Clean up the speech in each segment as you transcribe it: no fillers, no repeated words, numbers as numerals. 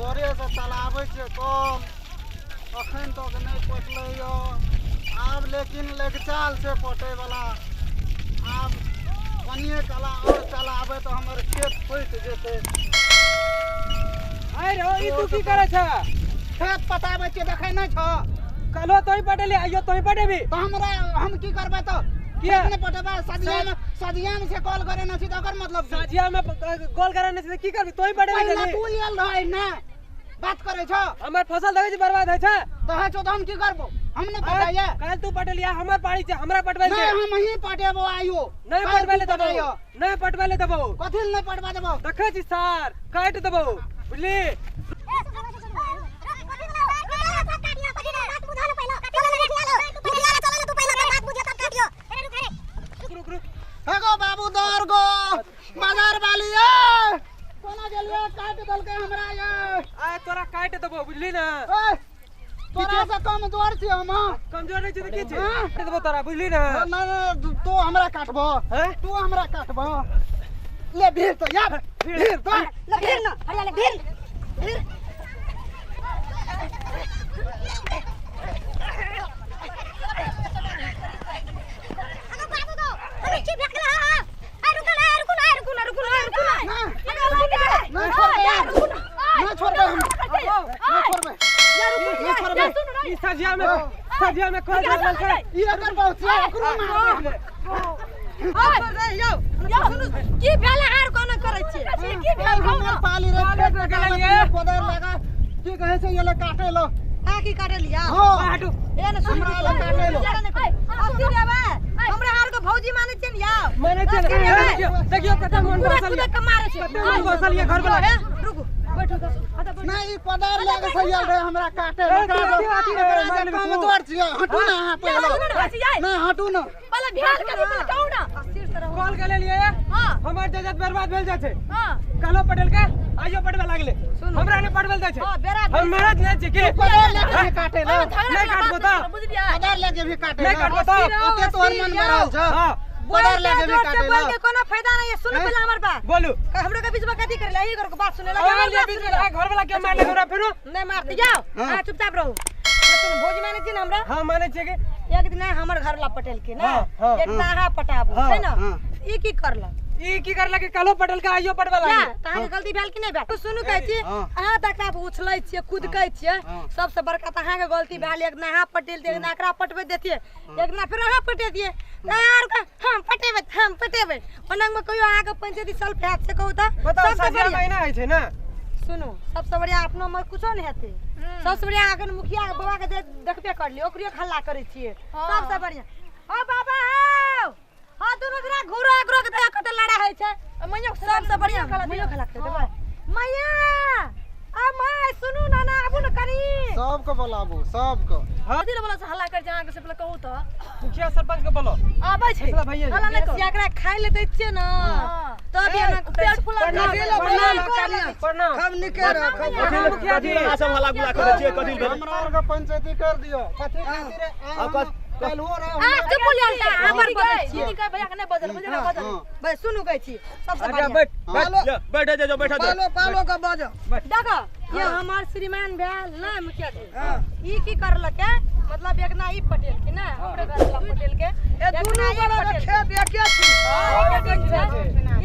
जोरे से चलाबै छै कम अखन तक नहीं पटलै यो आब लेकिन लगचाल से पटे वाला आब कनिए कला और चलाबै तो हमर खेत फैस जेतै। अरे ओ ई तू की करे छ? खेत पटाबै छै देखै नै छ? कलो तोही पटेली आइयो तोही पटेबी तो हमरा हम की करबै तो किया खेत नहीं पटेबै सदिया में से कॉल करे न छी तो ओकर मतलब की? साजिया में गोल करे न से की करबी तोही पटेबी पहिले जल्दी तू आयल रहै ना बात करे छ हमर फसल देखै छी बर्बाद है छ तो है तो हम की करबो हम नहीं पटाइए काल तू पटेलिया हमर पाड़ी छै हमरा पटबै नहीं छै हम ही पटेबो आइयो नहीं पटबै ले देबो नहीं पटबै ले देबो कथि नहीं पटवा देबो देखै छी सर काट देबो बुझली हेगो बाबू दौड़ गो बाजार वाली ए कोना गेलिए काट दलके हमरा ये आ तोरा काट देबो बुझली ना ए तोरा से कमजोर छी हम कमजोर नहीं छै त की छै काट देबो तोरा बुझली ना ना तू हमरा काटबो हैं तू हमरा काटबो ले भीड़ तो यार भीड़ तो ले भीड़ ना हरिया ले भीड़ भीड़ सजिया में खोल दे ये अगर पहुंचिया ओकरो मार दे यो सुनु की भेला आर कोन करै छी की भेल हमर पाली रे कोदर लगा की कहे छै ये ले काटे लो आ की काटे लिया हां हटू ए न सुन हमरा ले काटे लो अस्सी देबे हमरा हार को भौजी माने छै या माने छै देखियो कते मन बसल पूरा के मारे छै कते मन बसल ये घर वाला रुकू बैठो नहीं कोदर लगा छै ये रे हमरा काटे लगा कमजोर छी हटू ना हां पहले नहीं हटू ना पहले ध्यान करी पहले कहू ना कॉल के लिए हां हमर जजत बर्बाद भेल जाय छै हां कालो पटेल के आइयो पटवे लागले हमरा ने पटवेल जाय छै हां बेरा हम मेहनत नहीं छी के कोदर लेके भी काटे लो नहीं काटबो त बुझलिया कोदर लेके भी काटे नहीं काटबो त ओते तोहर मन भरल छ हां कोदर लेके भी काटे लो बोल के कोनो फायदा नहीं है सुन पहले हमर बात बोलू हमरो के बीच में कथि करे ला ई घर के बात सुने ला ये बीच में घर वाला के मार ले हमरा फेरो नहीं मारते जाओ आ चुपचाप रहो सुन भौजी माने छी ना हमरा हां माने छै के एक दिन हमर घर ला पटेल के ना हाँ, एक दाहा पटाबो छै ना ई की करला ई की करला के कालो पटेल के आइयो पटवे क्या लागले कहां के गलती भेल कि नहीं भेल तू सुनु कहै छी अहाँ तकरा उछलै छियै कूदकै छियै सबसे बड़का त अहाँ के गलती भेल एक नहा पटेल दे एकरा पटबै देतिए एक ना फिर अहाँ पटे दिए यार हम पटेबै ओनंग में कहियो अहाँ के पंचायती साल फेक से कहू त बताओ सजिया महीना है छै ना सुनु सबसे बढ़िया अपनो में कुछो नहीं हेते सबसे बढ़िया अगर मुखिया के बाबा के देखबे कर लियो ओकरियो हल्ला करै छियै सबसे बढ़िया ओ बाबा आओ हां दुनु जना घुरो एकरो के दया कते लड़ा है छै मैया सबसे बढ़िया मैया खला के देबै मैया आ माय सुनु ना ना आबू न कनी सबको बुलाबू सबको कथि ले बोला से हल्ला कर जा के से पहले कहू त मुखिया सरपंच के बोलो आबै छै फैसला भइए हल्ला नहीं कर एकरा खाइ ले दै छियै ना तब ये ना पेट फुला प्रणाम हम निके रख मुखिया जी सब हल्ला गुला करे छियै कथि भेल हमरा और के पंचायती कर दियो कथि खातिर कल हो रहा आ चुप बोलिया हमर बजै छी निकै भैया के नहीं बजल भाई सुनु कहै छी सबसे बढ़िया बैठ बैठ जा बैठा दे पालो का बाजा देखो ये हमार श्रीमान भेल ना मुखिया जी ई की करलक मतलब एक ना ई पटेल के ना हमरे घर वाला पटेल के ए दुनु बड़ा के खेत एके छी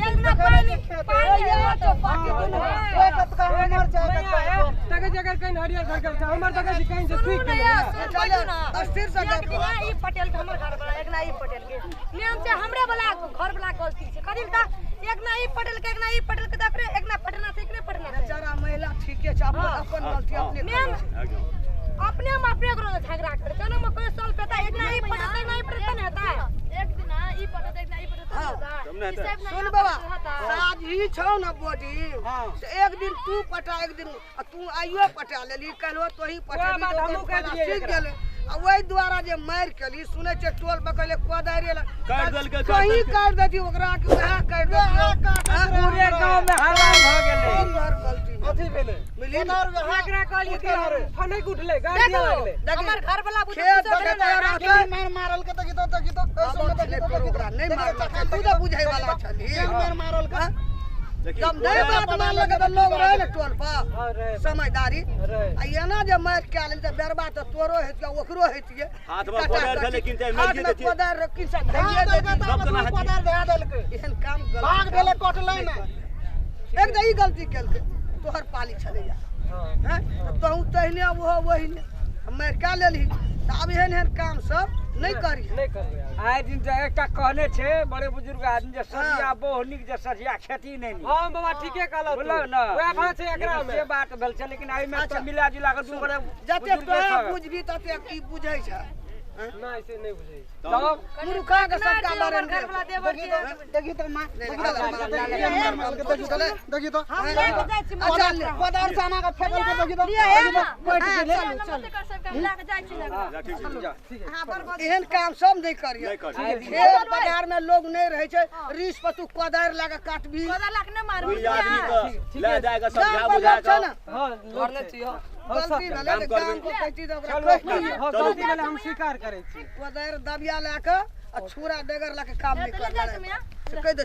एक ना पानी तो पानी दुनु एक का हमर चाहे तके जगह कहीं हरियर घर कर हमर जगह जी कहीं से ठीक सुनु है ना चलो ना अस्थिर से एक दिन ई पटेल के हमर घर वाला एक ना ई पटेल के नियम से हमरे वाला घर वाला गलती छै कथि त एक ना ई पटेल के एक ना ई पटेल के देखरे एक ना पटना से एक ने पटना बेचारा महिला ठीके छै अपन गलती अपने नियम अपने हम अपने करो झगड़ा कर केना में कोई साल पेता एक ना ई पटेल नहीं पटेल नहीं होता एक दिन ई पटेल एक ना ई पटेल सुन बाबा आज ही छौ ना बोडी से एक दिन तू पटा एक दिन तू आइयो पटा लेली कलो तोही पटा सीख गेले आ ओई द्वारा जे मार केली सुनै छै टोल बकले कोदारे ला काट देल के कहीं काट देती ओकरा के वह काट दे पूरे गांव में हराम भ गेलै हमर गलती कथि भेलै मिली एकरा कहली कि फनक उठले गाड़ी लागले हमर घर वाला बुझ खेत मार मारल के तकी तो ओकरा नहीं मारल तू तो बुझाई वाला छली मारल का जब नहीं बात मान लगे तो लोग रहे ना टोल पर समझदारी आ ये ना जब मार के आले तो बेरबा तो तोरो हेतिया ओकरो हेतिए हाथ में कोदार धर लेकिन ते हाथ मर में जेते कोदार रखी से धैर्य दे दी सब जना हती कोदार दे देलकै एहन काम गलत भाग भेले कटलै ना एक दही गलती केलके तोहर पाली चले जा हैं तो तू तहने वो वही ने मार के लेली त अब एहन एहन काम सब नहीं करी नहीं कर आए दिन जे एकटा कहने छे बड़े बुजुर्ग आदमी जे सरिया बोहनिक जे सरिया खेती नहीं नी हां बाबा ठीके कहलौ बोलो ना ओए बात छै एकरा में से बात भेल छै लेकिन आइ में तो मिला जुला के दू बड़े जते तो बुझबी तते की बुझै छै नहीं से नहीं बुझै तब मुर्खा के सबका बारे में घर वाला देवर के देखी तो मां देखी तो हम लेके जाय छी अच्छा ले कोदार साना का फेकल के देखी तो लिया है ना बैठ गेले चल कर सब लेके जाय छी लगा ठीक छै हां बर्बाद एहन काम सब नहीं करिए नहीं करिए। खेत बाजार में लोग नहीं रहे छै रिस पर तू कोदार लगा काटबी कोदा लाख ने मारू कोई आदमी को ले जाएगा समझा गाँव बुझा पर लोग छै के ना हां करने छियो गलती भेलै काम तऽ करबी। गाँव को कहती तऽ ओकरा चलो कहि दियै। हां गलती भेले हम स्वीकार करै छी कोदार दबिया लए के आ छुरा डगर लए के काम नहीं ले कर जाय छी मियां कहि दे